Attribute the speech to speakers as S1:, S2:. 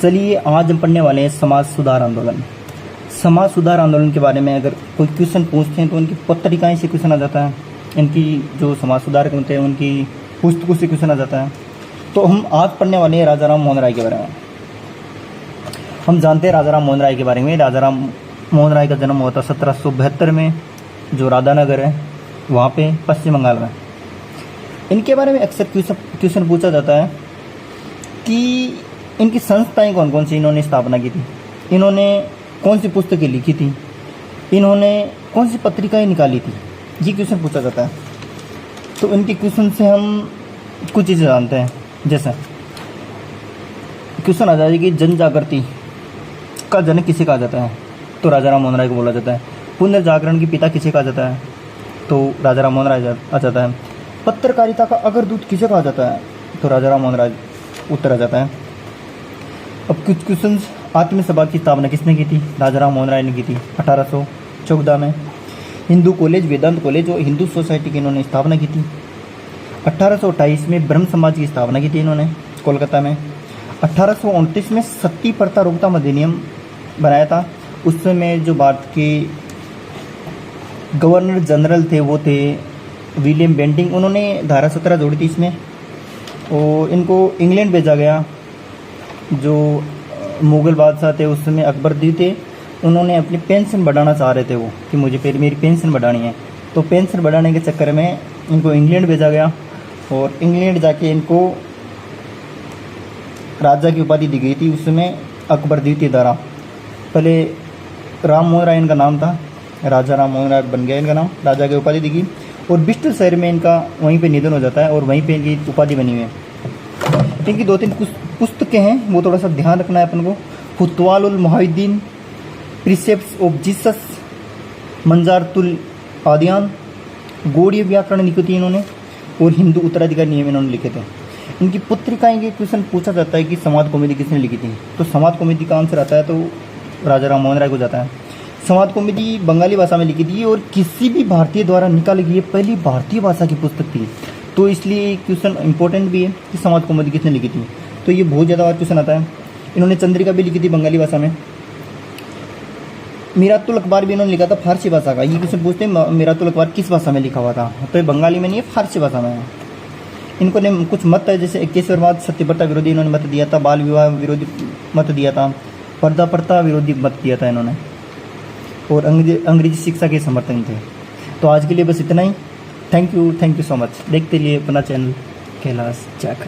S1: चलिए आज हम पढ़ने वाले हैं समाज सुधार आंदोलन। समाज सुधार आंदोलन के बारे में अगर कोई क्वेश्चन पूछते हैं तो उनकी पत्रिकाएं से क्वेश्चन आ जाता है, इनकी जो समाज सुधारक होते हैं उनकी पुस्तकों से क्वेश्चन आ जाता है। तो हम आज पढ़ने वाले हैं राजा राम मोहन राय के बारे में। हम जानते हैं राजा राम मोहन राय के बारे में। राजा राम मोहन राय का जन्म हुआ था 1772 में, जो राधानगर है वहाँ पे पश्चिम बंगाल में। इनके बारे में अक्सर क्वेश्चन पूछा जाता है कि इनकी संस्थाएं कौन कौन सी इन्होंने स्थापना की थी, इन्होंने कौन सी पुस्तकें लिखी थी, इन्होंने कौन सी पत्रिकाएं निकाली थी, ये क्वेश्चन पूछा जाता है। तो इनके क्वेश्चन से हम कुछ चीज़ें जानते हैं। जैसे क्वेश्चन आ जाए कि जन जागृति का जनक किसे कहा जाता है, तो राजा राम मोहन राय को बोला जाता है। पुनर्जागरण के पिता किसे कहा जाता है, तो राजा राम मोहन राय आ जाता है। पत्रकारिता का अग्रदूत किसे कहा जाता है, तो राजा राम मोहन राय उत्तर आ जाता है। अब कुछ क्वेश्चन, आत्म सभा की स्थापना किसने की थी, राजा राम मोहन राय ने की थी 1814 में। हिंदू कॉलेज, वेदांत कॉलेज और हिंदू सोसाइटी की इन्होंने स्थापना की थी। 1828 में ब्रह्म समाज की स्थापना की थी इन्होंने कोलकाता में। 1829 में सती प्रथा रोकथाम अधिनियम बनाया था। उस समय जो भारत के गवर्नर जनरल थे वो थे विलियम बेंटिंग। उन्होंने धारा 17 जोड़ी थी इसमें और इनको इंग्लैंड भेजा गया। जो मुग़ल बादशाह थे उस समय अकबर थे, उन्होंने अपनी पेंशन बढ़ाना चाह रहे थे वो कि मुझे फिर मेरी पेंशन बढ़ानी है। तो पेंशन बढ़ाने के चक्कर में इनको इंग्लैंड भेजा गया और इंग्लैंड जाके इनको राजा की उपाधि दी गई थी। उस समय अकबर द्वितीय द्वारा। पहले राम मोहन राय इनका नाम था, राजा राम मोहन राय बन गया इनका नाम, राजा की उपाधि दी गई। और बिस्टर शहर में इनका वहीं पे निधन हो जाता है और वहीं पे इनकी उपाधि बनी हुई है। इनकी 2-3 पुस्तकें हैं, वो थोड़ा सा ध्यान रखना है अपन को। फुतवालुल मुहिद्दीन, प्रिसेप्ट्स ऑफ जीसस, मंजारतुल आदियान, गौड़ीय व्याकरण लिखी थी इन्होंने और हिंदू उत्तराधिकार नियम इन्होंने लिखे थे। इनकी पत्रिकाएं के क्वेश्चन पूछा जाता है कि समाज कॉमेडी किसने लिखी थी, तो समाज कॉमेडी का आंसर आता है तो राजा राम मोहन राय को जाता है। समाज कॉमेडी बंगाली भाषा में लिखी थी और किसी भी भारतीय द्वारा निकाली गई पहली भारतीय भाषा की पुस्तक थी। तो इसलिए क्वेश्चन इंपॉर्टेंट भी है कि समाज कॉमेडी किसने लिखी थी। तो ये बहुत ज़्यादा क्वेश्चन आता है। इन्होंने चंद्रिका भी लिखी थी बंगाली भाषा में। मीरातुल अखबार भी इन्होंने लिखा था फारसी भाषा का। ये क्वेश्चन पूछते हैं मीरातुल अखबार किस भाषा में लिखा हुआ था, तो ये बंगाली में नहीं है, फारसी भाषा में है। इनको ने कुछ मत है, जैसे 21वाद सत्यप्रथा विरोधी इन्होंने मत दिया था, बाल विवाह विरोधी मत दिया था, पर्दा प्रथा विरोधी मत दिया था इन्होंने, और अंग्रेजी शिक्षा के समर्थन थे। तो आज के लिए बस इतना ही। Thank you so much. देखते लिए अपना चैनल कैलाश चैक।